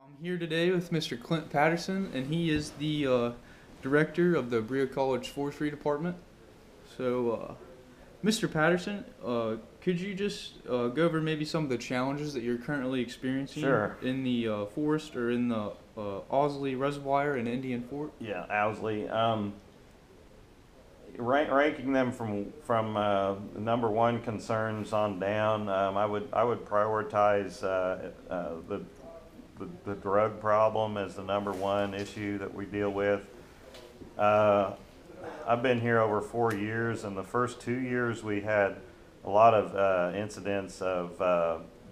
I'm here today with Mr. Clint Patterson, and he is the director of the Berea College Forestry Department. So, Mr. Patterson, could you just go over maybe some of the challenges that you're currently experiencing Sure. in the forest or in the Owsley Reservoir in Indian Fort? Yeah, Owsley. Ranking them from number one concerns on down, I would prioritize the drug problem as the number one issue that we deal with. Uh, I've been here over 4 years, and the first 2 years we had a lot of incidents of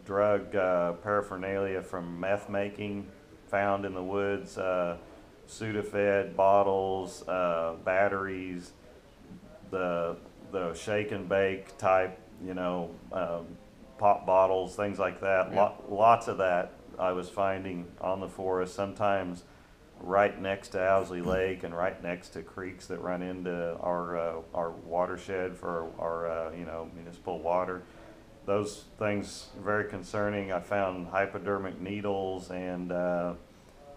drug paraphernalia from meth making found in the woods, Sudafed bottles, batteries, the shake and bake type, pop bottles, things like that. Yeah. Lots of that I was finding on the forest, sometimes right next to Owsley Lake and right next to creeks that run into our watershed for our municipal water. Those things are very concerning. I found hypodermic needles and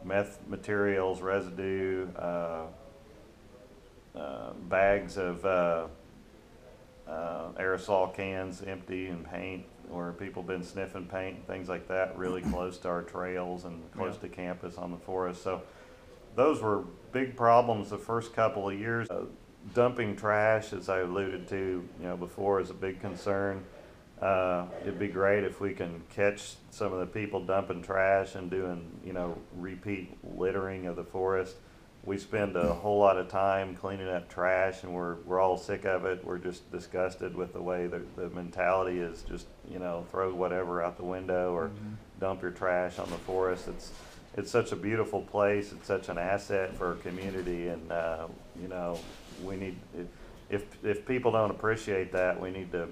meth materials, residue, bags of aerosol cans empty and paint where people been sniffing paint and things like that really close to our trails and close to campus on the forest. So those were big problems the first couple of years. Dumping trash, as I alluded to before, is a big concern. It'd be great if we can catch some of the people dumping trash and doing repeat littering of the forest. We spend a whole lot of time cleaning up trash, and we're all sick of it. We're just disgusted with the way the mentality is just throw whatever out the window or dump your trash on the forest. It's such a beautiful place. It's such an asset for our community, and we need, if people don't appreciate that, we need to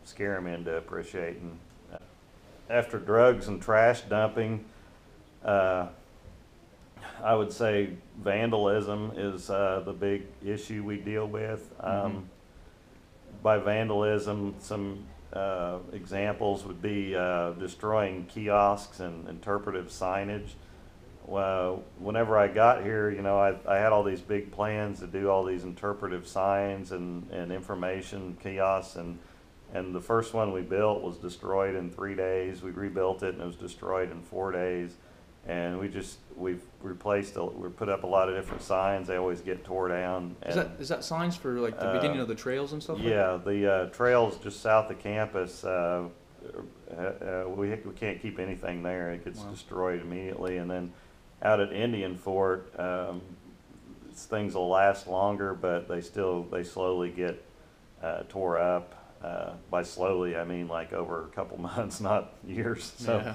scare them into appreciating. After drugs and trash dumping, I would say vandalism is the big issue we deal with. By vandalism, some examples would be destroying kiosks and interpretive signage. Well, whenever I got here, I had all these big plans to do all these interpretive signs and information kiosks, and the first one we built was destroyed in 3 days. We rebuilt it and it was destroyed in 4 days. And we've put up a lot of different signs. They always get tore down. Is that signs for like the beginning of the trails and stuff? Yeah, the trails just south of campus. We can't keep anything there. It gets destroyed immediately. And then out at Indian Fort, things will last longer, but they slowly get tore up. By slowly, I mean like over a couple months, not years. So. Yeah.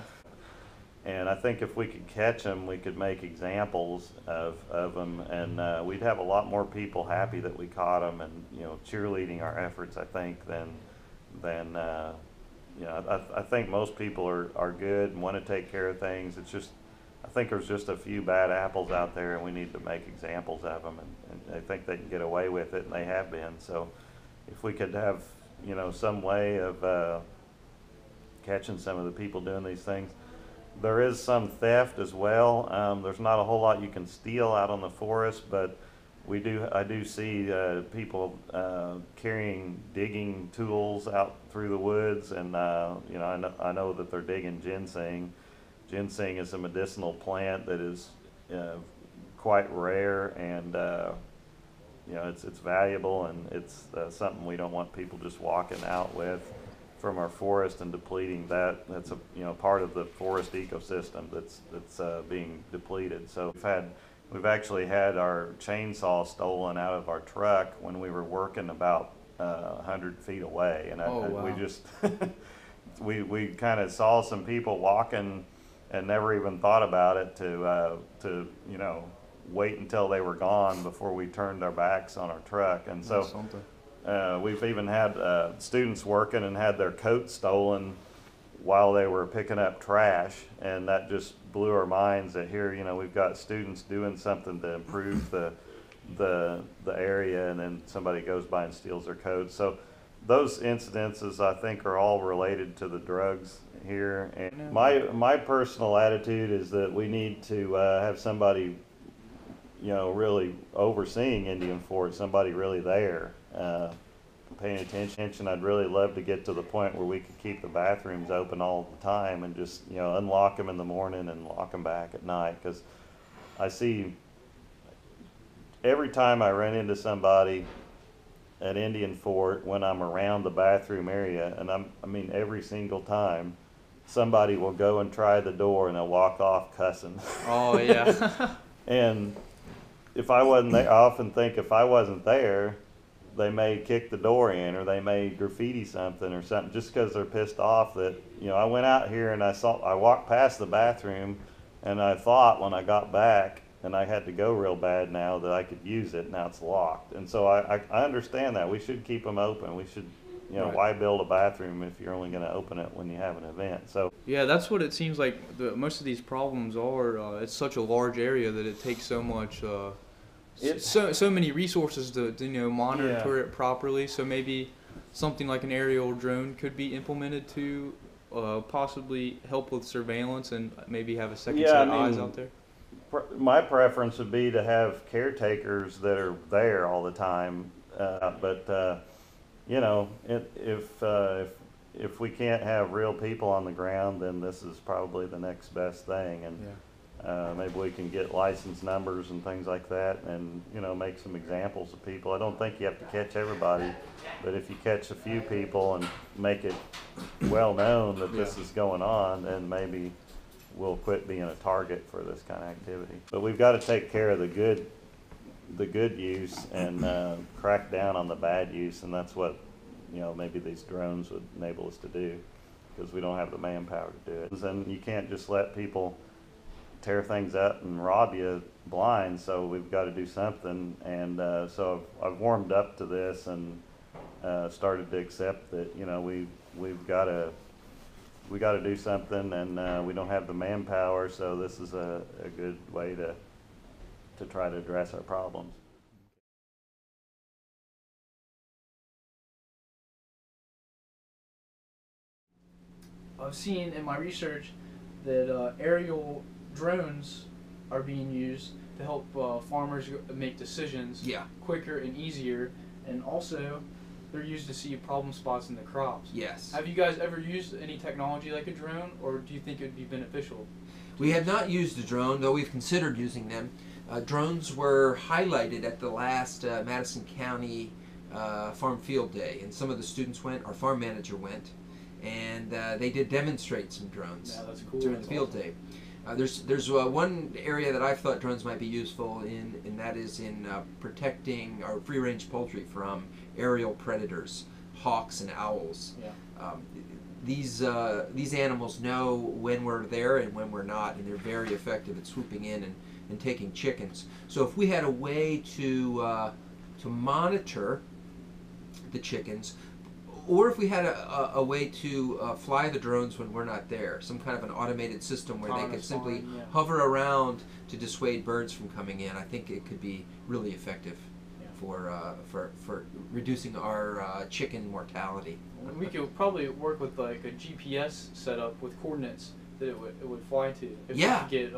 And I think if we could catch them, we could make examples of them, and we'd have a lot more people happy that we caught them, and cheerleading our efforts. I think than I think most people are good and want to take care of things. It's just I think there's just a few bad apples out there, and we need to make examples of them, and I think they can get away with it, and they have been. So if we could have some way of catching some of the people doing these things. There is some theft as well. There's not a whole lot you can steal out on the forest, but I do see people carrying digging tools out through the woods, and I know that they're digging ginseng. Ginseng is a medicinal plant that is quite rare, and it's valuable, and it's something we don't want people just walking out with from our forest and depleting that. That's a part of the forest ecosystem that's being depleted. So we've actually had our chainsaw stolen out of our truck when we were working about 100 feet away, and Wow. we just we kind of saw some people walking and never even thought about it to wait until they were gone before we turned our backs on our truck. And so we've even had students working and had their coats stolen while they were picking up trash, and that just blew our minds that here we've got students doing something to improve the area, and then somebody goes by and steals their coats. So those incidences, I think, are all related to the drugs here. And No. my personal attitude is that we need to have somebody, really overseeing Indian Fort, somebody really there, paying attention. I'd really love to get to the point where we could keep the bathrooms open all the time and just, unlock them in the morning and lock them back at night. Because I see every time I run into somebody at Indian Fort when I'm around the bathroom area, and I mean every single time, somebody will go and try the door and they'll walk off cussing. Oh yeah. And if I wasn't there, I often think if I wasn't there, they may kick the door in or they may graffiti something or something just because they're pissed off that, I went out here and I walked past the bathroom and I thought when I got back and I had to go real bad now that I could use it. Now it's locked. And so I understand that. We should keep them open. We should, Right. why build a bathroom if you're only going to open it when you have an event? So Yeah, that's what it seems like. Most of these problems are. It's such a large area that it takes so much. So many resources to monitor it properly. So maybe something like an aerial drone could be implemented to possibly help with surveillance and maybe have a second set of eyes out there. My preference would be to have caretakers that are there all the time, but if we can't have real people on the ground, then this is probably the next best thing, and maybe we can get license numbers and things like that, and make some examples of people. I don't think you have to catch everybody, but if you catch a few people and make it well known that this is going on, then maybe we'll quit being a target for this kind of activity. But we've got to take care of the good use and crack down on the bad use, and that's what maybe these drones would enable us to do, because we don't have the manpower to do it. And you can't just let people tear things up and rob you blind, so we've got to do something. And so I've warmed up to this and started to accept that we've got to do something, and we don't have the manpower, so this is a good way to try to address our problems. I've seen in my research that aerial drones are being used to help farmers make decisions quicker and easier, and also they're used to see problem spots in the crops. Yes. Have you guys ever used any technology like a drone, or do you think it would be beneficial? We have not used a drone, though we've considered using them. Drones were highlighted at the last Madison County Farm Field Day, and some of the students went, our farm manager went, and they did demonstrate some drones during the field day. There's one area that I've thought drones might be useful in, and that is in protecting our free-range poultry from aerial predators, hawks and owls. These animals know when we're there and when we're not, and they're very effective at swooping in and taking chickens. So if we had a way to monitor the chickens, or if we had a way to fly the drones when we're not there, some kind of an automated system where they could simply hover around to dissuade birds from coming in, I think it could be really effective for reducing our chicken mortality. We could probably work with like a GPS setup with coordinates that it would fly to. If we could get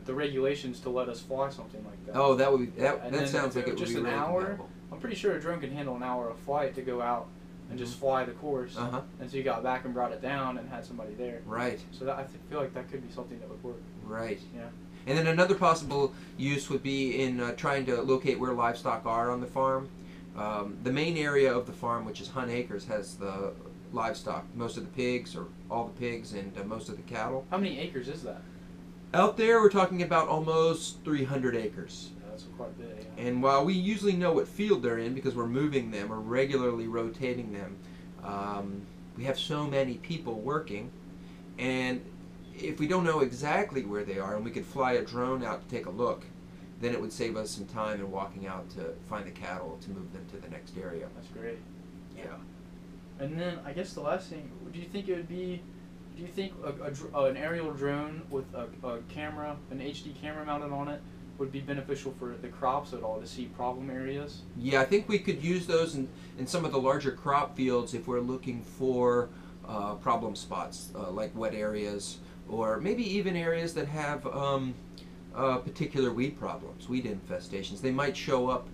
the regulations to let us fly something like that. Oh, that would be, that sounds like it would just be an really hour. compatible. I'm pretty sure a drone can handle an hour of flight to go out and just fly the course. And so you got back and brought it down and had somebody there. Right. So that, I feel like that could be something that would work. Right. Yeah. And then another possible use would be in trying to locate where livestock are on the farm. The main area of the farm, which is Hunt Acres, has the livestock, most of the pigs, or all the pigs, and most of the cattle. How many acres is that? Out there, we're talking about almost 300 acres. Yeah, that's quite a bit, yeah. And while we usually know what field they're in because we're moving them or regularly rotating them, we have so many people working, and if we don't know exactly where they are and we could fly a drone out to take a look, then it would save us some time in walking out to find the cattle to move them to the next area. That's great. Yeah. And then I guess the last thing, do you think it would be, an aerial drone with a camera, an HD camera mounted on it, would be beneficial for the crops at all to see problem areas? Yeah, I think we could use those in some of the larger crop fields if we're looking for problem spots like wet areas, or maybe even areas that have particular weed problems, weed infestations. They might show up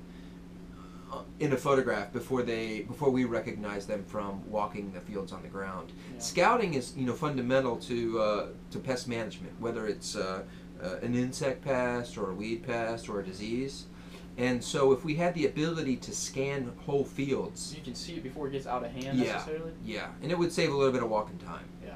in a photograph before we recognize them from walking the fields on the ground. Yeah. Scouting is fundamental to pest management, whether it's an insect pest or a weed pest or a disease. And so if we had the ability to scan whole fields, You can see it before it gets out of hand Yeah. necessarily? yeah, and it would save a little bit of walking time. Yeah.